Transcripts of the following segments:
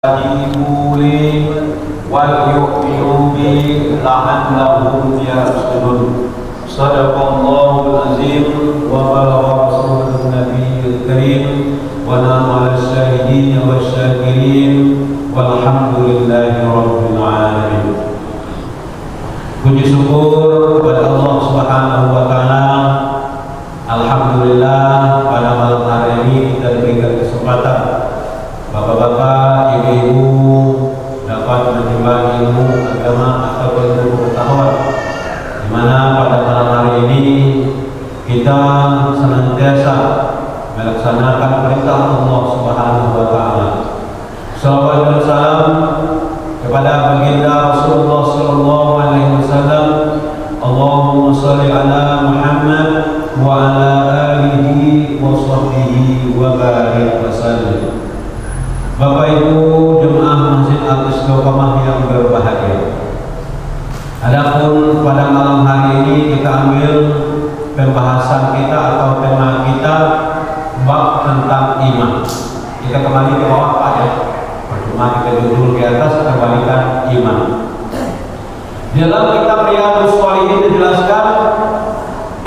يستجيبوا لي وليؤمنوا بي لعلهم يرشدون. صدق الله العظيم وبلغ رسوله النبي الكريم ونعم على الشاهدين والشاكرين والحمد لله رب العالمين. Puji syukur kepada Allah Subhanahu wa taala. Alhamdulillah pada malam hari ini kita diberikan kesempatan Bapak-bapak, ibu-ibu dapat menimba ilmu agama atau ilmu pengetahuan, di mana pada malam hari ini kita senantiasa melaksanakan perintah Allah Subhanahu wa taala. Shalawat dan salam kepada baginda Rasulullah sallallahu alaihi wasallam. Allahumma shalli ala Muhammad wa ala alihi wa sahbihi wa barik wa sallim. Bapak Ibu jemaah Masjid Al-Istiqomah yang berbahagia. Adapun pada malam hari ini kita ambil pembahasan kita atau tema kita bab tentang iman. Kita kembali ke bawah Pak ya. Percuma kita judul di atas kembalikan iman. Di dalam kitab Riyadhus Shalihin dijelaskan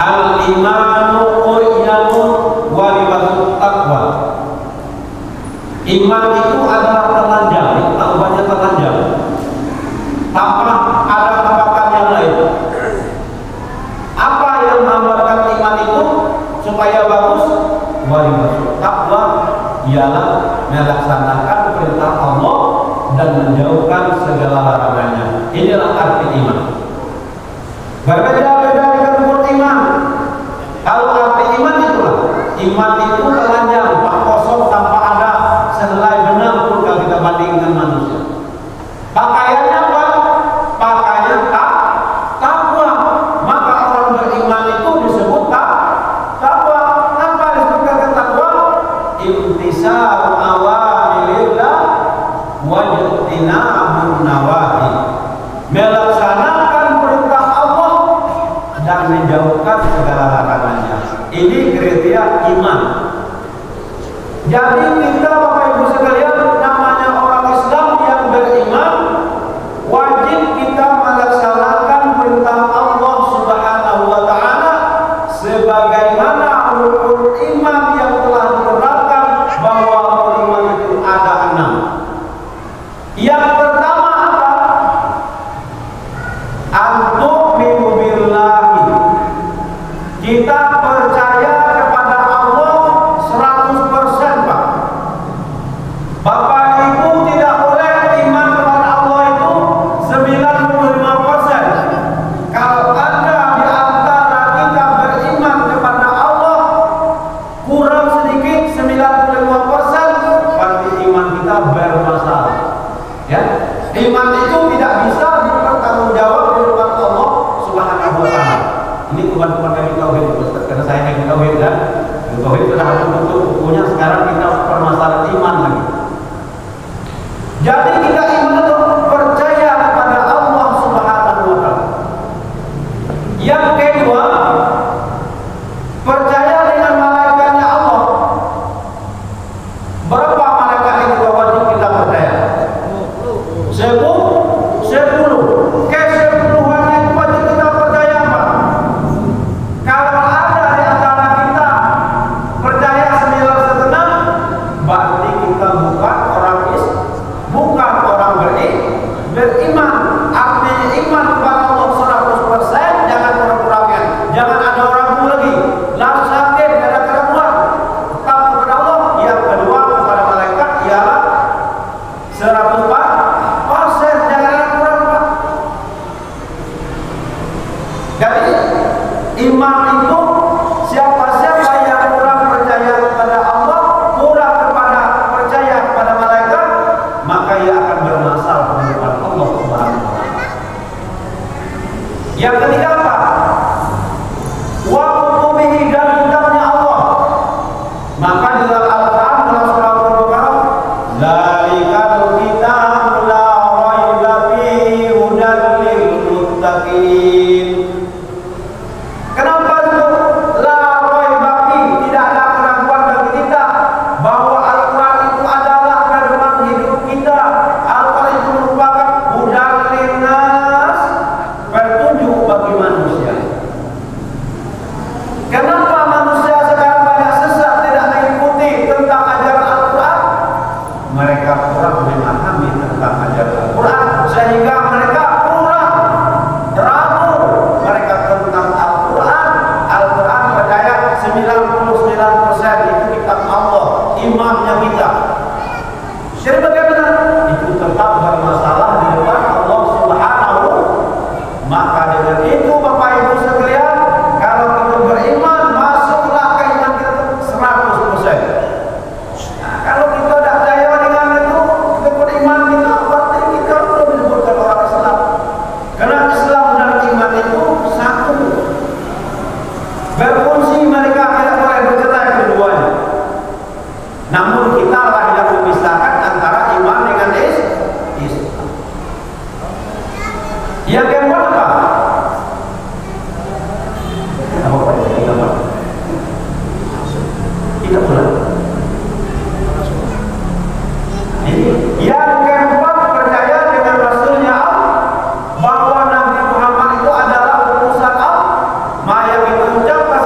al-imanu uryanun wa libatut taqwa. Iman itu adalah telanjang, tahuannya telanjang, tanpa ada tampakan yang lain. Apa yang membuatkan iman itu supaya bagus? Walibatut taqwa ialah melaksanakan perintah Allah dan menjauhkan segala larangannya. Inilah arti iman. Berbeda-beda dengan ukur iman. Kalau arti iman itulah, iman itu telanjang, tak kosong, tanpa ada sehelai benang pun kalau kita bandingkan manusia. Pakaiannya apa? Pakaian takwa. Maka orang beriman itu disebut takwa. Apa disebutkan takwa? Imtisalu awamirillah wa ijtinabun nawahi. Melaksanakan perintah Allah dan menjauhkan segala larangannya. Ini kriteria iman. Jadi kita Bapak Ibu sekalian, namanya orang Islam yang beriman, wajib kita melaksanakan perintah Allah Subhanahu wa taala sebagaimana rukun iman yang telah diterangkan bahwa rukun iman itu ada 6. Yang pertama apa? Antu'minu billahi. Kita percaya kepada Allah 100%, Pak. Bapak Ibu tidak boleh iman kepada Allah itu 95%. Kalau ada di antara kita beriman kepada Allah kurang sedikit 95%, berarti iman kita bermasalah. Ya, iman itu tidak bisa dipertanggungjawab di depan Allah Subhanahu wa taala. Ini bukan dari tauhid, karena saya yang tauhid kan. Tauhid sudah ada bentuk bukunya, sekarang kita permasalahan iman lagi. Jadi kita iman itu percaya kepada Allah Subhanahu wa taala. Yang kedua, percaya dengan malaikatnya Allah. Berapa malaikat yang wajib kita percaya? 10. Ke-10-an itu wajib kita percaya, Pak. Kalau ada di antara kita percaya 9,5, berarti kita bukan orang 99% itu kitab Allah, imannya kita. Jadi bagaimana? Itu tetap bermasalah di depan Allah Subhanahu. Maka dengan itu Bapak Ibu sekalian, kalau kita beriman, masuklah ke iman kita 100%. Nah, kalau kita tidak percaya dengan itu, kita beriman kita, berarti kita belum disebutkan orang Islam. Karena Islam dan iman itu satu. Berfungsi, mereka tidak boleh bercerai keduanya. Namun kita lah yang memisahkan antara iman dengan Islam. Yang kedua apa? Apa yang kedua? Kita pulang. Ini yang kedua, percaya dengan Rasulnya Allah, bahwa Nabi Muhammad itu adalah utusan Allah. Maka kita ucapkan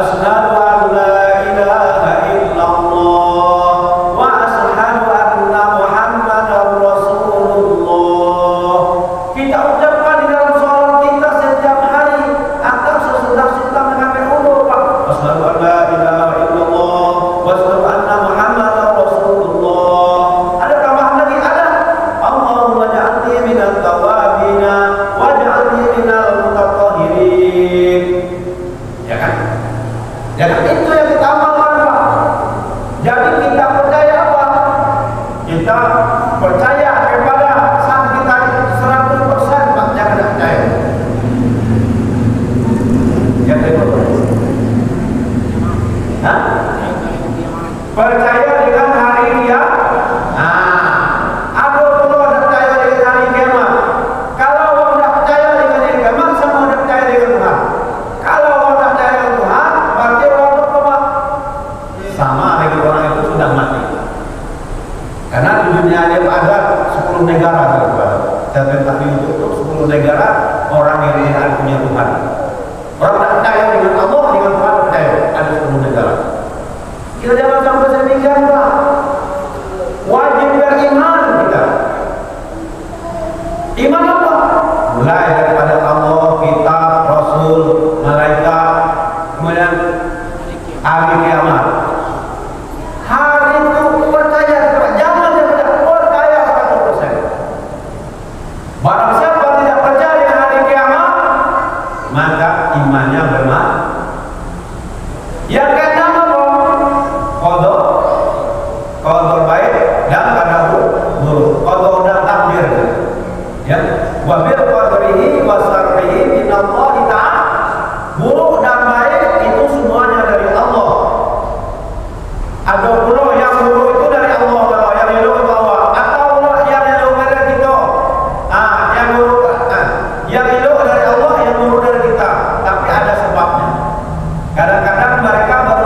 asyhadu an la ilaha illallah wa asyhadu anna Muhammadar Rasulullah. Kita ucapkan di dalam sholat kita setiap hari atau sesudah kita mengambil wudu, Pak. Asyhadu an la ilaha illallah wa asyhadu anna Muhammadar Rasulullah. Ada tambahan lagi, ada Allahumma ja'alni minat tawabina wa ja'alni minal mutatahhirin. Ya kan? Ya kan? Itu yang kita amalkan, Pak. Jadi kita percaya apa? Kita percaya kepada saat kita 100%, Pak. Jangan tidak percaya. Yang kedua, hah? Percaya dengan hari kiamat. Ada perlu ada percaya dengan hari kiamat. Kalau orang tidak percaya dengan hari kiamat, semua tidak percaya dengan Tuhan. Kalau orang tidak percaya dengan Tuhan, berarti orang bertobat. Sama dengan orang itu sudah mati. Karena di dunia ini ada 10 negara, saya tentang untuk 10 negara orang yang tidak punya Tuhan. Orang tidak percaya dengan Allah, dengan Tuhan percaya. Ada 10 negara. Kita jangan sampai demikian, Pak. Wajib beriman kita. Iman apa? Mulai daripada Allah, kitab, Rasul, malaikat, kemudian hari kiamat. Hari itu percaya, jangan tidak percaya 100%. Barang siapa tidak percaya dengan hari kiamat, maka imannya bermain. Yang keenam apa? Qadar baik dan qadar buruk. Qadar dan takdir. Ya, wa bil qadrihi wa sarrihi minallahi ta'ala. Buruk dan baik itu semuanya dari Allah. Ada pula yang buruk itu dari Allah, kalau yang elok itu Allah. Atau pula yang elok dari kita. Yang buruk, yang elok dari Allah, yang buruk dari kita. Tapi ada sebabnya. Kadang-kadang mereka baru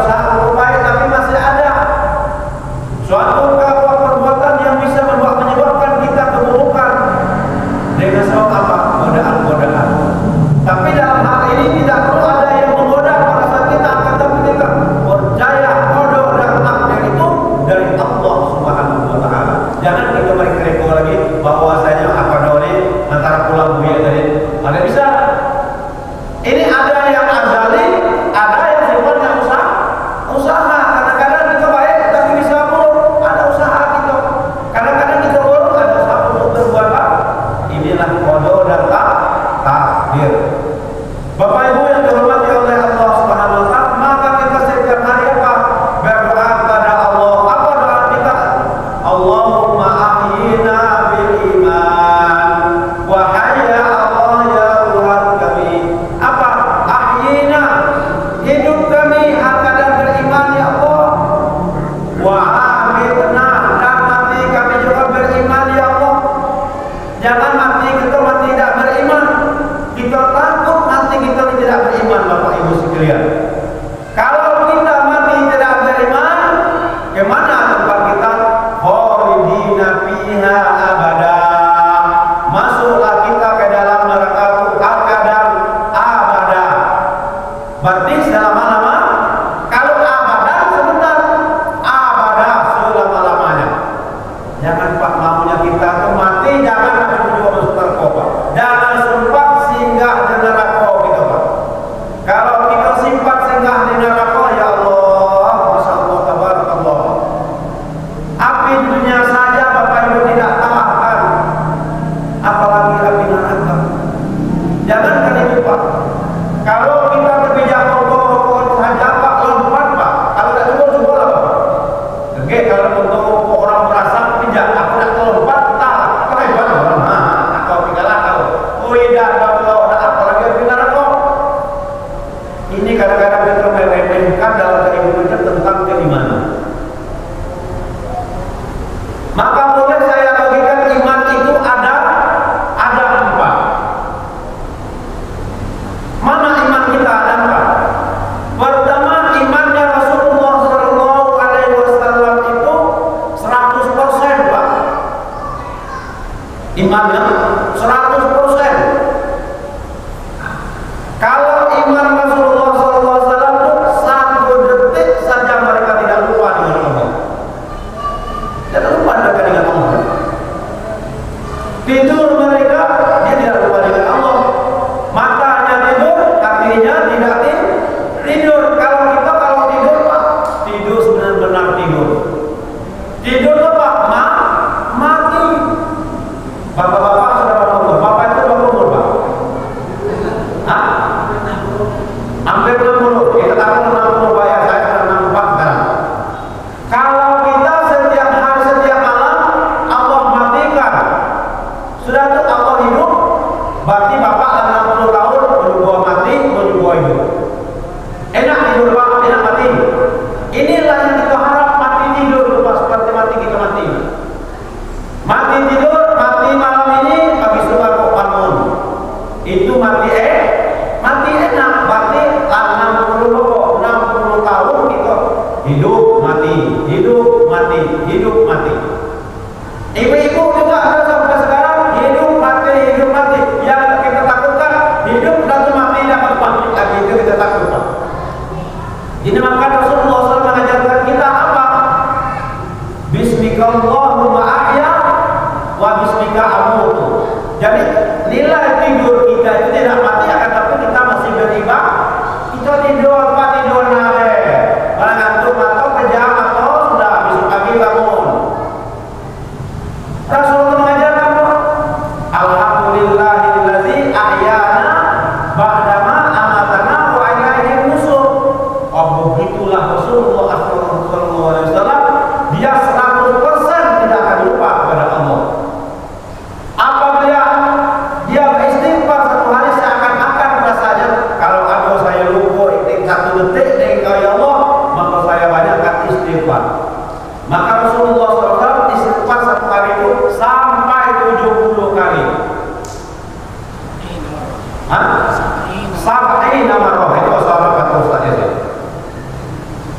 hidup mati, hidup mati. Ibu-ibu juga ada sampai sekarang hidup mati. Yang kita takutkan hidup dan mati dapat mati lagi, itu kita takutkan. Jadi maka Rasulullah SAW mengajarkan kita apa? Bismikallahumma ahya wa bismika amutu. Jadi nilai tidur kita itu tidak mati, akan tapi kita masih beribadah. Kita tidur nade, malah ngantuk atau kejam atau sudah besok pagi bangun. Rasulullah mengajarkan alhamdulillahillazi ahyana ba'dama amatana wa ilaihi nusur. Oh, begitulah Rasulullah SAW, dia 100% tidak akan lupa kepada Allah. Apabila dia beristighfar satu hari seakan-akan rasanya kalau ada saya lupa satu detik dari kau ya Allah, maka saya banyakkan istighfar. Maka Rasulullah SAW istighfar satu hari itu sampai 70 kali. Sampai nama roh itu sahabat kata Ustaz ya.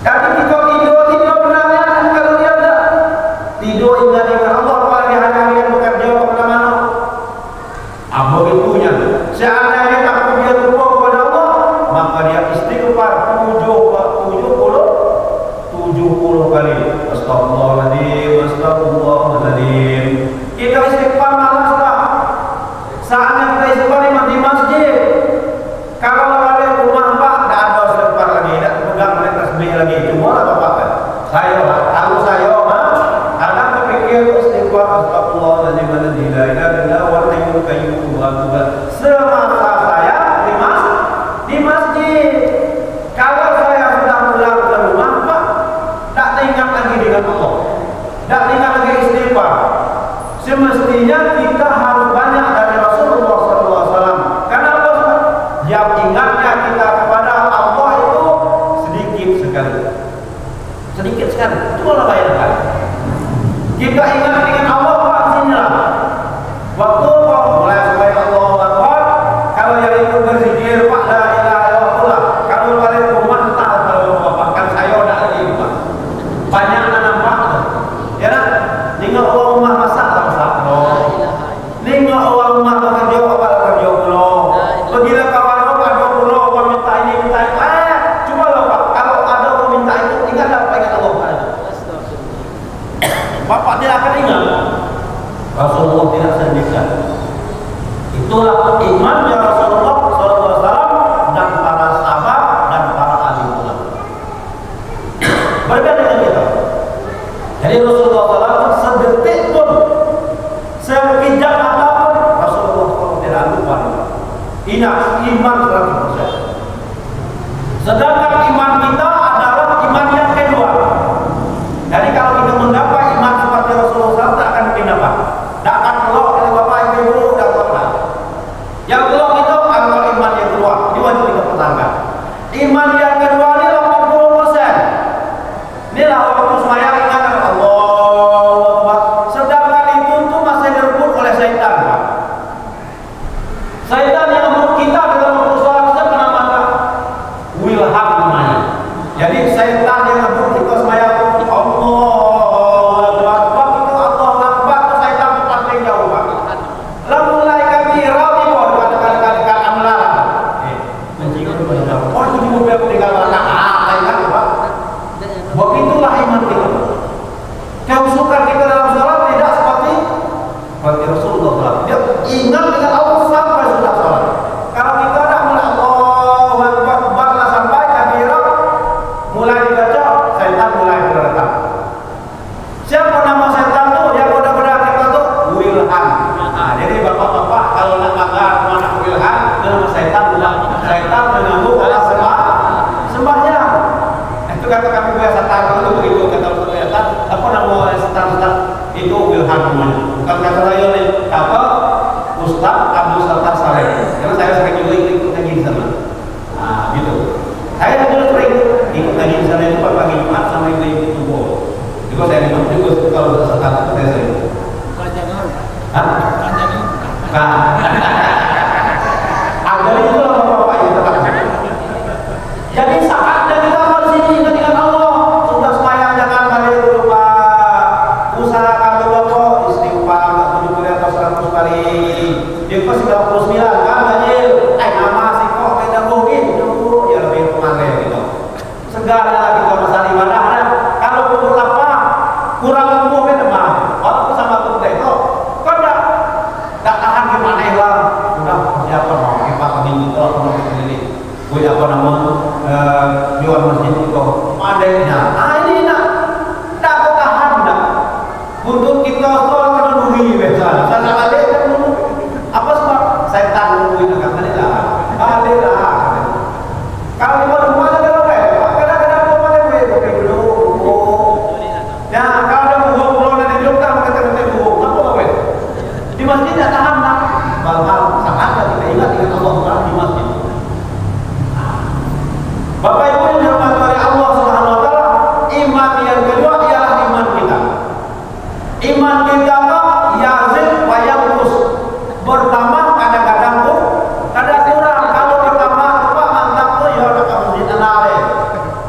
Tapi kita tidur benarnya, kalau dia ada tidur ingat dengan Allah, apalagi hari-hari yang bekerja kemana-mana. Begitunya. Seandainya takut dia lupa kepada Allah, maka dia istighfar 70 kali. Astagfirullahaladzim. Kita istighfar malas lah. Saatnya kita istighfar di masjid. Kalau ada rumah Pak, tidak ada istighfar lagi, tidak pegang oleh tasbih lagi. Cuma apa pakai? Aku anak terpikir istighfar astagfirullahaladzim la ilaha illallah wal hayyul qayyum semasa saya di masjid. Kalau saya sudah pulang ke rumah Pak, tak ingat lagi dengan Allah, tak ingat lagi istighfar. Semestinya kita harus banyak dari Rasulullah SAW. Kenapa? Yang ingatnya kita kepada Allah itu sedikit sekali. Itu Allah bayangkan. Kita ingat dengan Allah Pak sinilah. Waktu mulai supaya Allah Akbar. Kalau yang itu berzikir Pak la ilaha illallah. Kalau balik rumah tak kalau Bapak kan saya udah lagi Pak. Banyak nampak. Ya nak? Nengok orang rumah masak loh. Nengok orang rumah bekerja kerja loh. Begitu kawan ada pulau orang minta ini minta itu. Coba loh Pak. Kalau ada orang minta itu ingat apa ingat Allah Pak. Bapak tidak akan ingat. Rasulullah tidak sendirian. Itulah imannya Rasulullah SAW dan para sahabat dan para ahli ulama. Berbeda dengan kita. Jadi Rasulullah SAW sedetik pun, sekejap mata pun Rasulullah SAW tidak lupa. Ingat iman 100%. Sedangkan iman kita adalah iman yang kedua. Jadi kalau kita mendapat iman seperti Rasulullah SAW, tak akan kita dapat. Tak akan keluar dari Bapak Ibu dan Bapak. Yang keluar itu adalah iman yang kedua. Ini wajib kita pertahankan. Iman yang kedua ini 80%. Inilah waktu sembahyang ingat Allah Akbar. Sedangkan itu tuh masih direbut oleh syaitan. Syaitan yang membuat kita dalam waktu sholat kita pernah mata wilham namanya. Jadi syaitan yang membuat kita sembahyang begitulah iman kita. Kehusukan kita dalam sholat tidak seperti Rasulullah SAW. Dia ingat dengan Allah sampai sudah sholat. Kalau kita tidak mulai Allahu Akbar sampai kabirah mulai dibaca, syaitan mulai berdatang. Siapa nama syaitan itu? Yang benar-benar kita itu wilhan. Jadi bapak-bapak kalau nak makan mana wilhan, nama syaitan bilang syaitan mengganggu orang sembahyang. Itu kata kami biasa tahu begitu kata Ustaz. Apa nama Ustaz itu wilhan namanya. Bukan kata saya nih apa Ustaz Abdul Sattar Saleh. Karena saya sering juga ikut ngaji di sana. Nah, gitu. Saya dulu sering ikut ngaji di sana itu pagi Jumat sama ibu subuh. Juga saya ikut juga kalau Sattar itu saya sering. Agar itu bapak itu tetap. Jadi saatnya kita harus ingat dengan Allah. Sudah sembahyang jangan balik dulu. kadang-kadang kalau umur lapar kurang umur kan demam. Walaupun sama tuh itu, kau tak tahan gimana lah. Sudah siapa mau kita begini kalau mau begini. Gue apa nama jual masjid itu padanya. Ini nak tak tahan nak. Untuk kita soal memenuhi biasa. Saya balik apa sebab setan memenuhi agama ini lah. Balik lah. Kalau di rumah ada apa? Kadang-kadang rumah ada apa? Dulu. Ya kalau ada buah pulau nanti hidup kan kata-kata buah. Apa apa? Di masjid tak tahan nak. Bahkan saat kita ingat dengan Allah Taala di masjid. Bapak Ibu yang dirahmati oleh Allah Subhanahu wa taala, iman yang kedua ialah iman kita. Iman kita yazid wa yanqus. Bertambah kadang-kadang pun kadang kurang. Kalau bertambah apa mantap tuh ya ada masjid anale.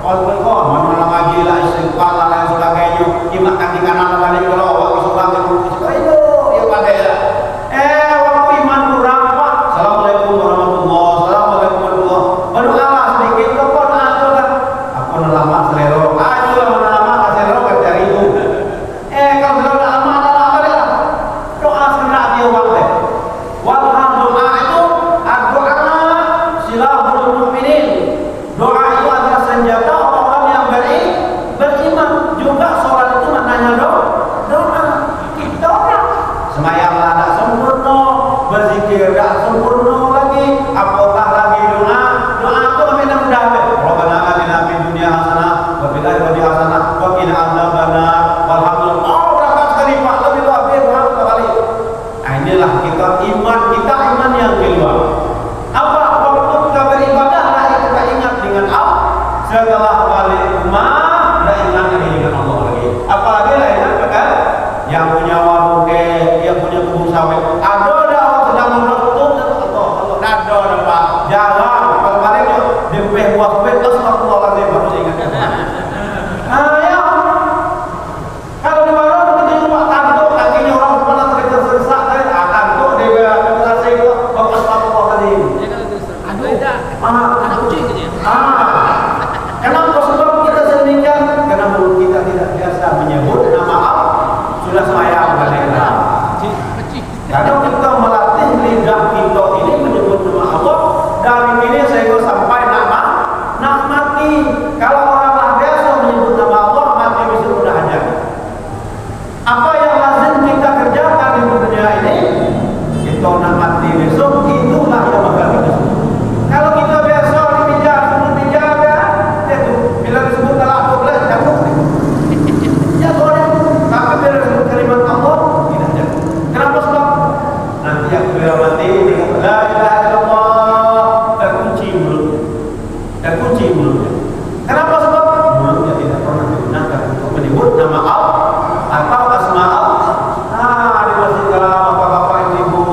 Kalau mana ngaji lah istighfar lah dan sebagainya. Iman kaki kanan balik kalau waktu sebagai itu ya pada ya. Waktu iman kurang apa? Assalamualaikum warahmatullahi wabarakatuh. Berdoa sedikit kepon aku kan. Aku lama selero. Ayo lama selero kerja itu. Kalau selero lama lah. Doa segera dia waktu. Walham doa itu doa silahul mukminin. Doa itu adalah senjata orang yang beriman. Juga sholat itu maknanya doa. Kita orang semayang tak sempurna, berzikir tak sempurna lagi, apakah lagi doa itu kami nak mudah. Rabbana atina fid dunya hasanah wa fil akhirati hasanah wa qina adzabannar. Walhamdulillah. Berangkat sekali Pak, lebih luar biasa kali. Inilah kita iman yang kedua. Apa waktu kita beribadah lah kita ingat dengan Allah. Setelah balik rumah dah ingat dengan Allah lagi. Apalagi lah ingat kan? Yang punya warung yang punya kebun sawit. Ada dah sedang menutup Allah ada Pak. Jangan kalau balik dempeh buah kebet astagfirullahaladzim baru ingat. Ya. Kalau di warung kita cuma kantuk kakinya orang kepala tergesa-gesa tadi kantuk dia selesai itu astagfirullahaladzim. Anak kucing gitu ya. Kenapa sebab kita sedemikian? Karena mulut kita tidak biasa menyebut nama Allah. Sudah semayang bagaimana? Kalau kita melatih lidah kita ini menyebut nama Allah, dari ini saya sampai nak mati. Kalau orang lah biasa menyebut nama Allah, mati bisa mudah aja. Apa yang lazim kita kerjakan di dunia ini, kita nak mati besok, itulah yang bakal kita sebut. Kalau kita biasa sebut bijak ya, itu bila disebut dalam boleh jatuh. Ya boleh, tapi bila disebut kalimat Allah tidak jatuh. Kenapa sebab? Nanti yang bila mati dengan la ilaha illallah terkunci mulutnya. Kenapa sebab? Mulutnya tidak pernah digunakan untuk menyebut nama Allah atau asma Allah. Di masjid bapak-bapak ibu,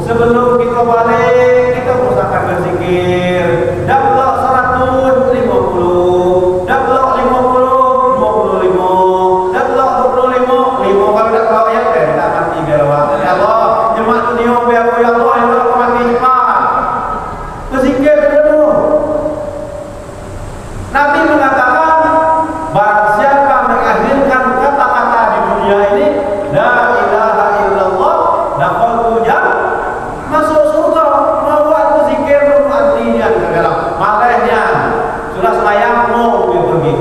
sebelum kita balik kita usahakan berzikir. Dapat 150, dapat 50, 25, dapat 25, 5 kalau tak tahu ya tak mati biar Allah. Ya Allah, jemaah dunia biar ya Allah yang aku mati cepat. Berzikir dulu. Nabi mengatakan barang siapa mengakhirkan kata-kata di dunia ini la ilaha illallah dakhalul jannah, masuk surga. Mau aku zikir artinya segala malahnya sudah semayang mau dia pergi.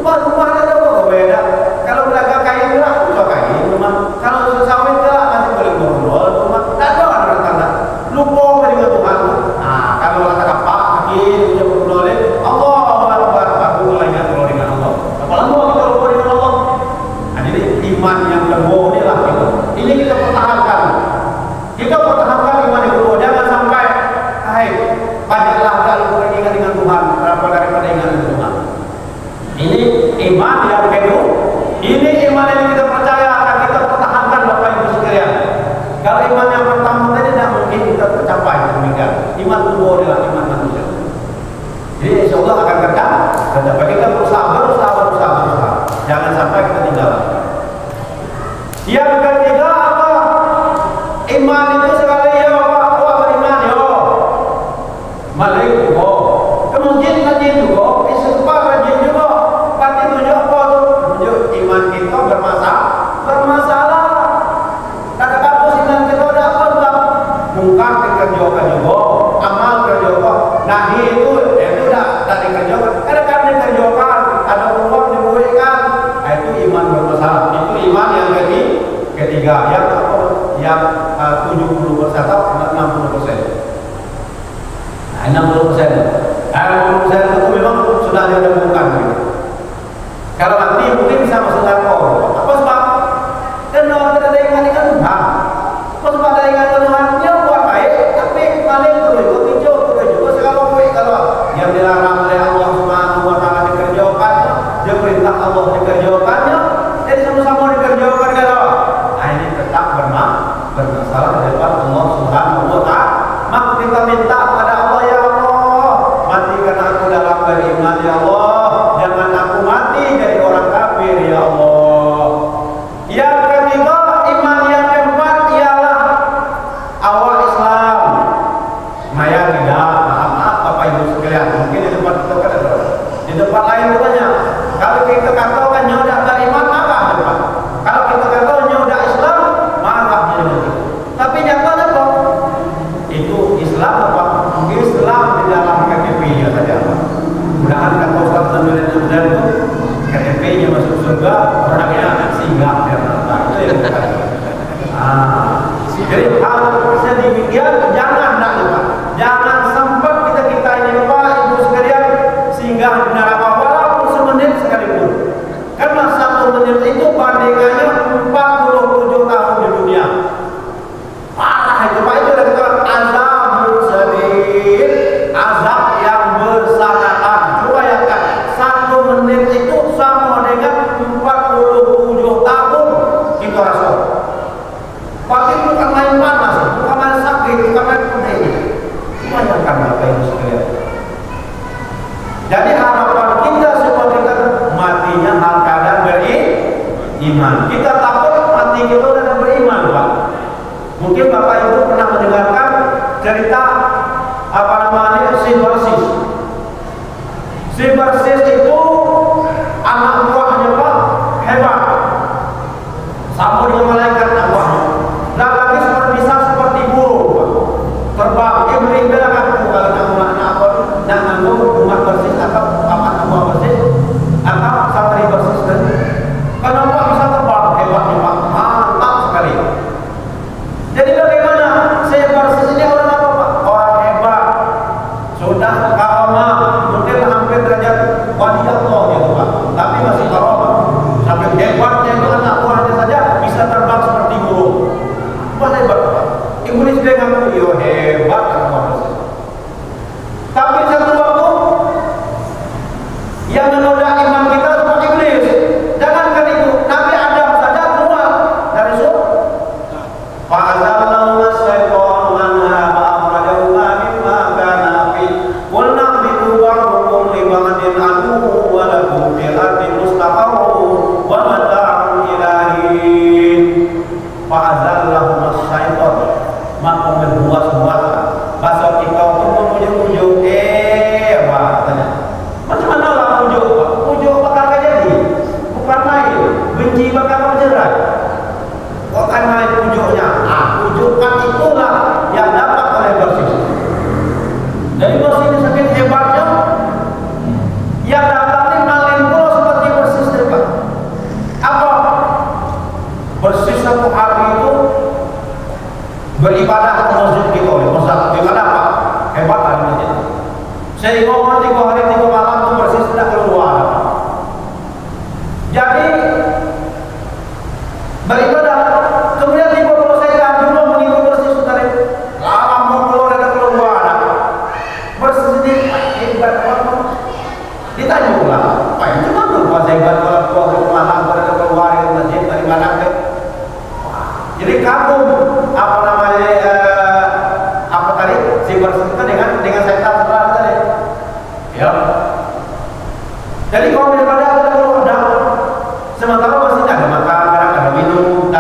Rumah ada apa beda? Kalau belaga kain lah sudah kain rumah. Kalau sawit lah masih boleh ngobrol rumah. Tak ada tanda. Lupa dengan Tuhan. Kalau kata kapak kaki dia ngobrol Allahu Akbar baru ingat dengan Allah. Apalagi kita lupa dengan Allah. Jadi iman yang kedua inilah kita. Ini kita pertahankan. Kita pertahankan iman yang kedua. Jangan sampai banyaklah kalau ingat dengan Tuhan daripada ingat dengan Tuhan. Ini iman yang kedua. Ini iman yang kita percaya akan kita pertahankan Bapak Ibu sekalian. Kalau iman yang pertama tadi tidak mungkin kita tercapai demikian. Iman kedua adalah iman manusia. Jadi insya Allah akan tercapai. Kita berusaha. Jangan sampai kita tinggal. Yang ketiga apa? Iman itu sekali ya Bapak. Beriman ya. Malik juga. Kemudian rajin juga. Istighfar rajin juga. Pati tiga yang 70% atau 60%. Nah, 60%. 60% itu memang sudah ditemukan gitu. Kalau nanti mungkin bisa masuk neraka. Apa sebab? Karena tidak ada yang dengan Tuhan. Apa sebab ada yang dengan Tuhan? Dia buat baik, tapi paling terus hijau juga. Kalau yang dilarang oleh Allah Subhanahu Wa Taala dikerjakan, dia perintah Allah dikerjakannya, jadi sama-sama dikerjakan kalau. Nah ini tetap bermasalah di depan Allah Subhanahu Wa Taala. Maka kita minta kepada Allah, ya Allah, matikan aku dalam beriman, ya Allah. Jangan aku mati jadi orang kafir, ya Allah. Yang ketiga, iman yang keempat ialah awal Islam. Maya tidak, maaf Bapak Ibu sekalian, mungkin di tempat kita kan ada, di tempat lain banyak. Kalau kita katakan nyodak beriman, marah Pak. Kalau kita katakan nyodak Islam, marah jadi. Tapi nyatanya kok itu Islam apa? Islam di dalam KTP-nya saja. Mudah-mudahan kata Ustaz Nabil dan itu KTP-nya masuk surga, orangnya singgah di neraka. Itu yang kita katakan. Jadi hal sedemikian jangan nak lupa. Jangan sempat kita ini Bapak Ibu sekalian singgah di neraka walaupun semenit sekalipun. Karena 1 menit itu bandingannya 47 tahun di dunia. Parah itu Pak, itu ada kata azabul sadid, azab yang bersanatan. Bayangkan 1 menit itu sama dengan 47 tahun kita rasa. Pasti bukan main panas, bukan main sakit, bukan main pedih. Bayangkan Bapak Ibu sekalian. Jadi harapan kita supaya kita matinya hal keadaan beriman. Kita takut mati kita sudah beriman, Pak. Mungkin Bapak Ibu pernah mendengarkan cerita apa namanya Sibarsis. Sibarsis itu anak buahnya Pak hebat, sama dengan malaikat anak buahnya. Dan lagi bisa seperti burung Pak, terbang. Dia beri bilang aku kalau nak nganggur rumah Persis atau anak buah Persis atau safari Persis dan kenapa bisa terbang hebatnya Pak, mantap sekali. Jadi bagaimana saya Persis ini orang apa Pak? Orang hebat, sudah karomah, mungkin hampir derajat wali Allah gitu Pak, tapi masih karomah. Sampai hebatnya itu anak buahnya saja bisa terbang seperti burung. Apa hebat Pak? Iblis dia ngaku, yo hebat anak buah Persis. Tapi satu waktu yang menoda iman kita seperti iblis. Jangankan itu, Nabi Adam saja keluar dari surga. Fa'azallahu as-syaitan anha fa'akhrajahuma mimma kana fi. Qulna bitu ba'dukum li ba'din aduwwun wa lakum fil ardi mustaqarrun wa mata'un ilahin. Fa'azallahu as-syaitan, maka berbuas-buas bahasa kita untuk memujuk-mujuk katanya. Macam mana lah pujuk Pak? Pujuk bakal jadi, bukan main. Benci bakal bercerai, bukan main pujuknya. Pujukan itulah yang dapat oleh Persis. Dari Persis ini sakit hebatnya, yang datang ini malin pula seperti Persis Pak. Apa? Persis satu hari itu beribadah ke masjid kita oleh Ustaz. Beribadah Pak, hebat lah di masjid. Saya ngomong 3 hari 3 malam itu Persis tidak keluar. Jadi beribadah, kemudian tiba-tiba saya dulu mengikut Persis tadi. Lama mau keluar ada keluar. Persis ini hebat banget. Ditanya pula, Pak itu kan lupa saya hebat kalau keluar malam ada keluar di masjid dari mana ke? Jadi kagum apa namanya apa tadi si Persis itu dengan setan setelah tadi. Ya. Jadi kalau daripada ada keluar sementara masih ada makan, ada minum,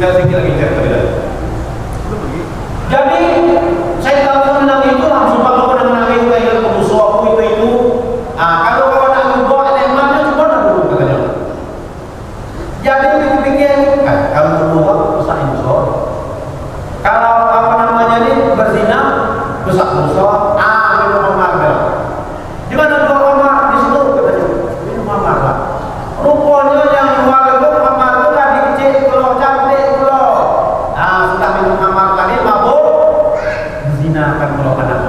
Saya sedikit lagi cerita beda. Jadi saya tahu Nabi itu langsung pakai dengan Nabi itu kayak musuh aku itu. Kalau kawan aku bawa lemahnya cuma nak dulu katanya. Jadi pikir-pikir, kalau berdua besar musuh. Kalau apa namanya ini berzina besar musuh. Itu Muhammad. Di mana dua Muhammad di situ katanya. Ini Muhammad lah. Rupanya yang jual itu Muhammad itu lagi kecil kalau cantik kalau. Sudah minum Muhammad tadi mabuk berzinakan kalau anak.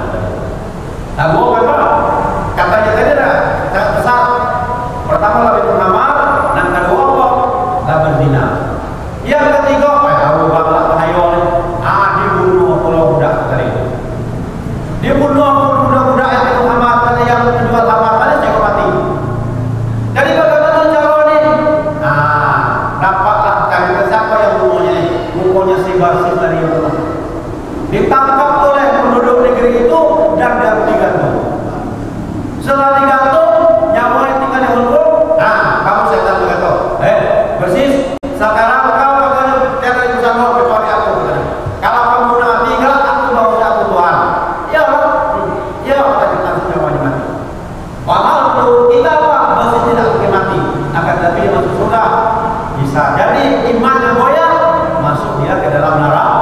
Tahu apa? Katanya tadi dah sangat besar. Pertama lah minum Muhammad, dan kedua apa? Dah berzina. Yang ketiga, tahu bangla tahayul. Dibunuh pulau budak tadi. Dibunuh budak-budak yang minum Muhammad tadi yang menjual Muhammad tadi saya mati. Jadi bagaimana cara ni? Dapatlah cari siapa yang rumahnya si Barsis tadi yang rumah. Ditangkap oleh penduduk negeri itu dan digantung. Setelah digantung, nyawanya tinggal di hukum. Kamu setan bergantung. Barsis, sekarang kau akan tiada yang sama kecuali aku. Kalau kamu nak mati, kalau aku bawa aku Tuhan. Ya, kata kita nyawanya mati. Mahal menurut kita apa? Barsis tidak mungkin mati. Akan tapi dia masuk surga. Bisa. Jadi imannya goyah, masuk dia ke dalam neraka.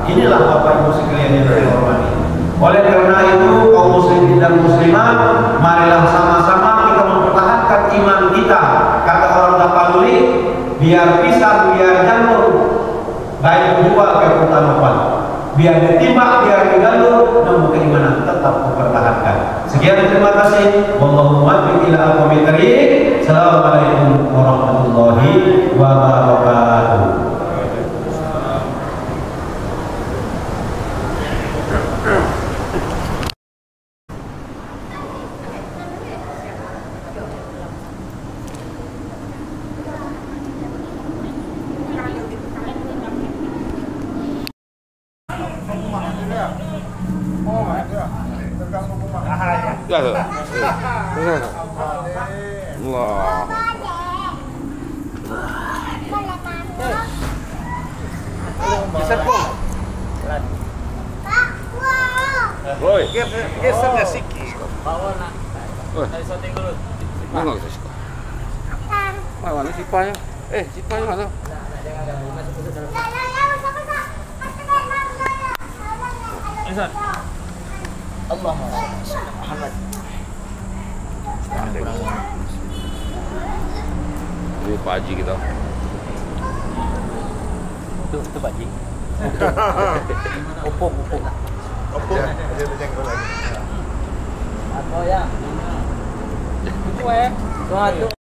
Inilah Bapak Ibu sekalian yang terhormati. Oleh karena itu kaum muslimin dan muslimat, marilah sama-sama kita mempertahankan iman kita. Kata orang Tapanuli, biar pisang, biar jantung, baik berjual ke utamakan. Biar ditimbak, biar digalur, namun keimanan tetap mempertahankan. Sekian, terima kasih. Wallahu muwaffiq ila aqwamit thoriq. Assalamualaikum warahmatullahi wabarakatuh. Allah. Oi, gesernya sikit. Mana sih? Mana sipanya? Sipanya mana? Allah Muhammad. Ini Pak Haji kita. Itu Pak Haji. Opung. Dia terjengkel lagi. Apa ya? Kue.